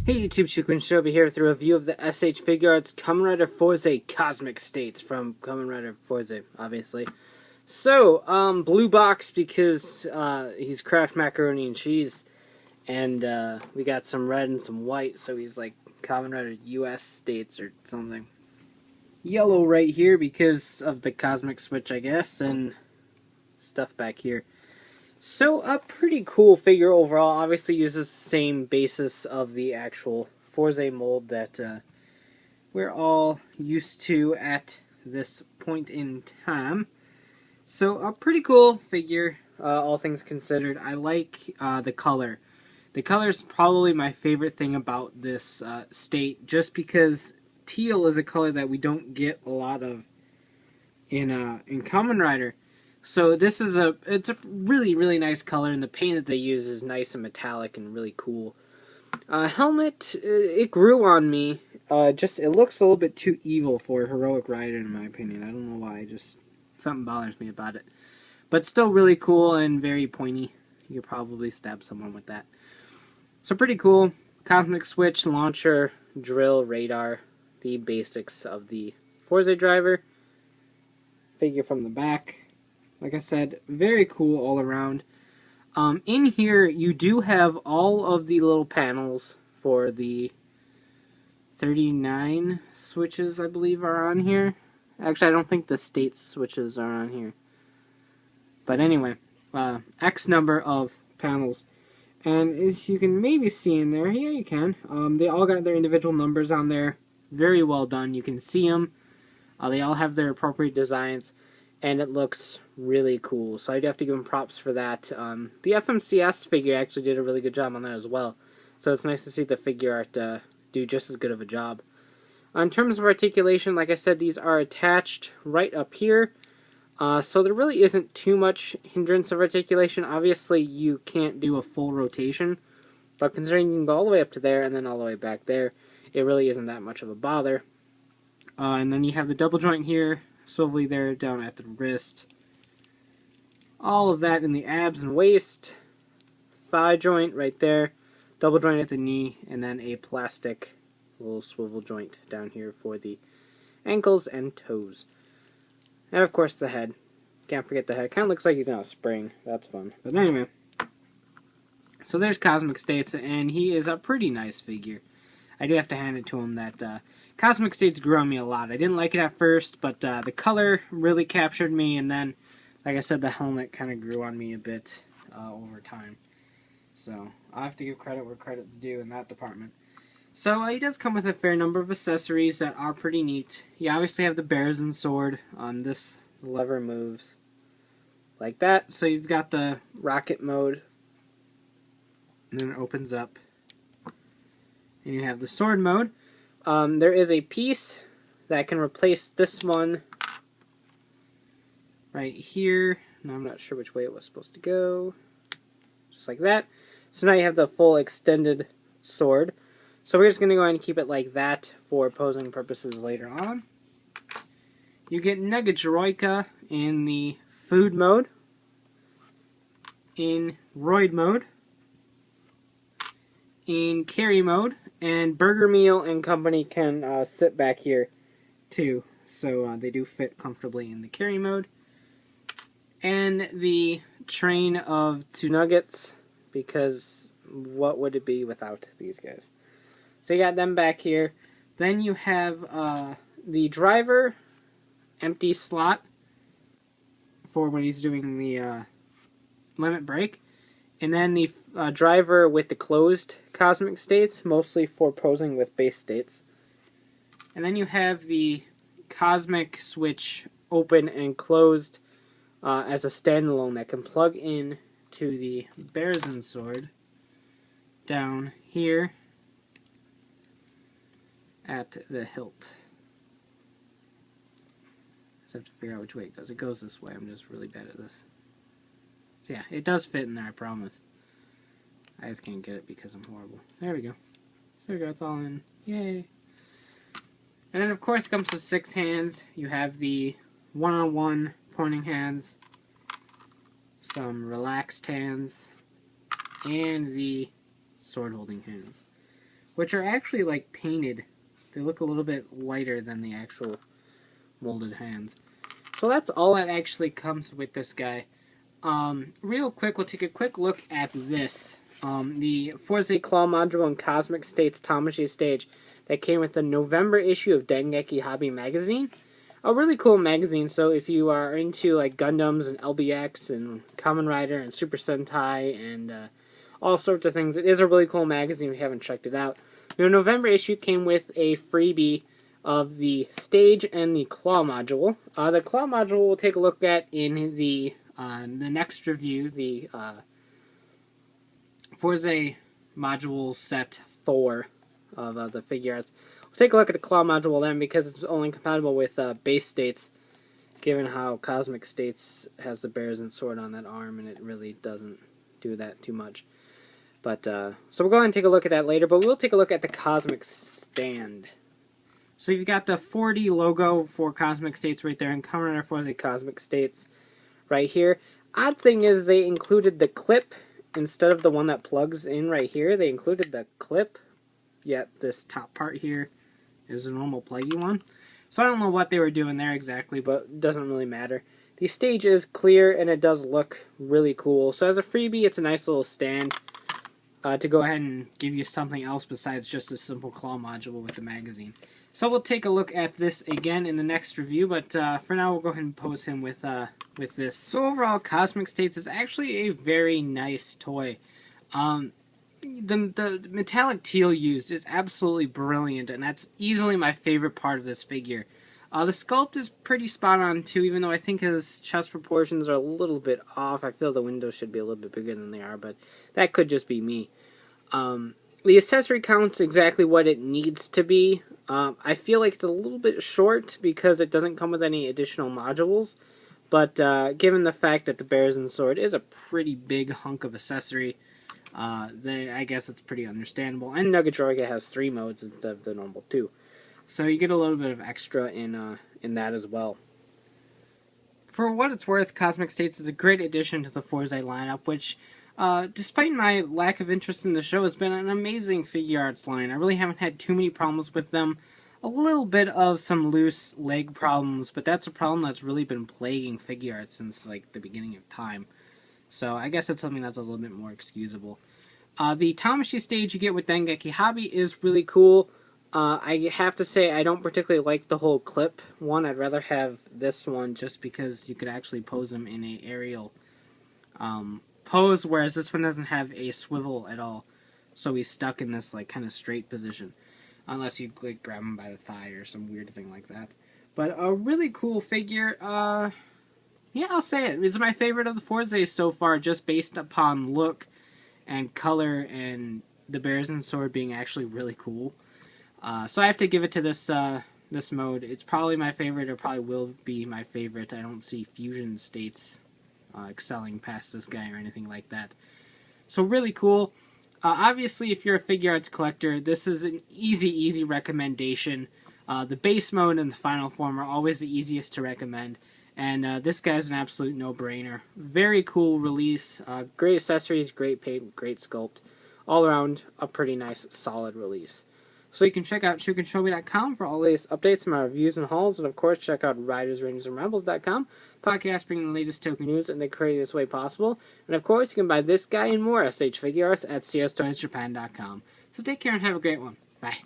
Hey YouTube, Shukunshi over here with a review of the S.H.Figuarts Kamen Rider Fourze Cosmic States from Kamen Rider Fourze, obviously. So, blue box because he's Kraft Macaroni and Cheese, and we got some red and some white, so he's like Kamen Rider US States or something. Yellow right here because of the Cosmic Switch, I guess, and stuff back here. So, a pretty cool figure overall. Obviously uses the same basis of the actual Fourze mold that we're all used to at this point in time. So, a pretty cool figure, all things considered. I like the color. The color is probably my favorite thing about this state, just because teal is a color that we don't get a lot of in Kamen Rider. So this is it's a really, really nice color, and the paint that they use is nice and metallic and really cool. Helmet, it grew on me. It looks a little bit too evil for a heroic rider, in my opinion. I don't know why, just something bothers me about it. But still really cool and very pointy. You could probably stab someone with that. So pretty cool. Cosmic Switch, launcher, drill, radar, the basics of the Fouze Driver. Figure from the back. Like I said, very cool all around. In here, you do have all of the little panels for the 39 switches, I believe, are on here. Actually, I don't think the state switches are on here. But anyway, X number of panels. And as you can maybe see in there, yeah, you can. They all got their individual numbers on there. Very well done. You can see them. They all have their appropriate designs. And it looks really cool, so I do have to give them props for that. The FMCS figure actually did a really good job on that as well, so it's nice to see the figure art do just as good of a job. In terms of articulation, like I said, these are attached right up here, so there really isn't too much hindrance of articulation. Obviously, you can't do a full rotation, but considering you can go all the way up to there and then all the way back there, it really isn't that much of a bother. And then you have the double joint here, swivelly there down at the wrist. All of that in the abs and waist. Thigh joint right there. Double joint at the knee. And then a plastic little swivel joint down here for the ankles and toes. And of course the head. Can't forget the head. Kind of looks like he's on a spring. That's fun. But anyway. So there's Cosmic States, and he is a pretty nice figure. I do have to hand it to him that Cosmic States grew on me a lot. I didn't like it at first, but the color really captured me, and then, like I said, the helmet kind of grew on me a bit over time. So, I have to give credit where credit's due in that department. So, he does come with a fair number of accessories that are pretty neat. You obviously have the Barizun Sword on this lever moves like that. So, you've got the rocket mode, and then it opens up. And you have the sword mode. There is a piece that can replace this one right here. Now I'm not sure which way it was supposed to go. Just like that. So now you have the full extended sword. So we're just going to go ahead and keep it like that for posing purposes later on. You get Nuggegyroika in the food mode, in Roid mode, in carry mode, and Burger Meal and company can sit back here too, so they do fit comfortably in the carry mode. And the train of Tsunugguts, because what would it be without these guys? So you got them back here. Then you have the driver, empty slot for when he's doing the limit break. And then the driver with the closed Cosmic States, mostly for posing with base states. And then you have the Cosmic Switch open and closed as a standalone that can plug in to the Barizun Sword down here at the hilt. Just have to figure out which way it goes. It goes this way. I'm just really bad at this. So yeah, it does fit in there, I promise. I just can't get it because I'm horrible. There we go. So there we go, it's all in. Yay! And then of course it comes with 6 hands. You have the one-on-one pointing hands, some relaxed hands, and the sword holding hands. which are actually like painted. They look a little bit lighter than the actual molded hands. So that's all that actually comes with this guy. Real quick, we'll take a quick look at this. The Fourze Claw Module and Cosmic States Tamashii Stage that came with the November issue of Dengeki Hobby Magazine. A really cool magazine, so if you are into like Gundams and LBX and Kamen Rider and Super Sentai and all sorts of things, it is a really cool magazine if you haven't checked it out. The November issue came with a freebie of the stage and the claw module. The claw module we'll take a look at in the next review, the Fourze module set 4 of the Figuarts. We'll take a look at the claw module then because it's only compatible with base states, given how Cosmic States has the Barizun Sword on that arm and it really doesn't do that too much. But so we'll go ahead and take a look at that later, but we'll take a look at the Cosmic Stand. So you've got the 4D logo for Cosmic States right there, and Kamen Rider Fourze Cosmic States right here. Odd thing is they included the clip instead of the one that plugs in right here. They included the clip, yet this top part here is a normal pluggy one. So I don't know what they were doing there exactly, but it doesn't really matter. The stage is clear, and it does look really cool. So as a freebie, it's a nice little stand to go ahead and give you something else besides just a simple claw module with the magazine. So we'll take a look at this again in the next review, but for now we'll go ahead and pose him with this. So overall, Cosmic States is actually a very nice toy. The metallic teal used is absolutely brilliant, and that's easily my favorite part of this figure. The sculpt is pretty spot on too, even though I think his chest proportions are a little bit off. I feel the windows should be a little bit bigger than they are, but that could just be me. The accessory count's exactly what it needs to be. I feel like it's a little bit short because it doesn't come with any additional modules, but given the fact that the Barizun Sword is a pretty big hunk of accessory, I guess it's pretty understandable. And Nuggegyroika has 3 modes instead of the normal 2. So you get a little bit of extra in that as well. For what it's worth, Cosmic States is a great addition to the Fourze lineup, which, despite my lack of interest in the show, has been an amazing Figuarts line. I really haven't had too many problems with them. A little bit of some loose leg problems, but that's a problem that's really been plaguing Figuarts since like the beginning of time. So I guess it's something that's a little bit more excusable. The Tamashii stage you get with Dengeki Hobby is really cool. I have to say I don't particularly like the whole clip one. I'd rather have this one just because you could actually pose him in a aerial pose, whereas this one doesn't have a swivel at all. So he's stuck in this like kind of straight position. Unless you like grab him by the thigh or some weird thing like that. But a really cool figure. Yeah, I'll say it. It's my favorite of the Fourze so far, just based upon look and color and the Barizun Sword being actually really cool. So I have to give it to this this mode. It's probably my favorite, or probably will be my favorite. I don't see fusion states excelling past this guy or anything like that. So really cool. Obviously, if you're a Figuarts collector, this is an easy recommendation. The base mode and the final form are always the easiest to recommend. And this guy's an absolute no-brainer. Very cool release. Great accessories, great paint, great sculpt. All around, a pretty nice, solid release. So you can check out ShukenShowMe.com for all the latest updates on my reviews and hauls. And of course, check out RidersRangersandRebels.com. Podcast bringing the latest token news in the craziest way possible. And of course, you can buy this guy and more, S.H.Figuarts, at CSToysJapan.com. So take care and have a great one. Bye.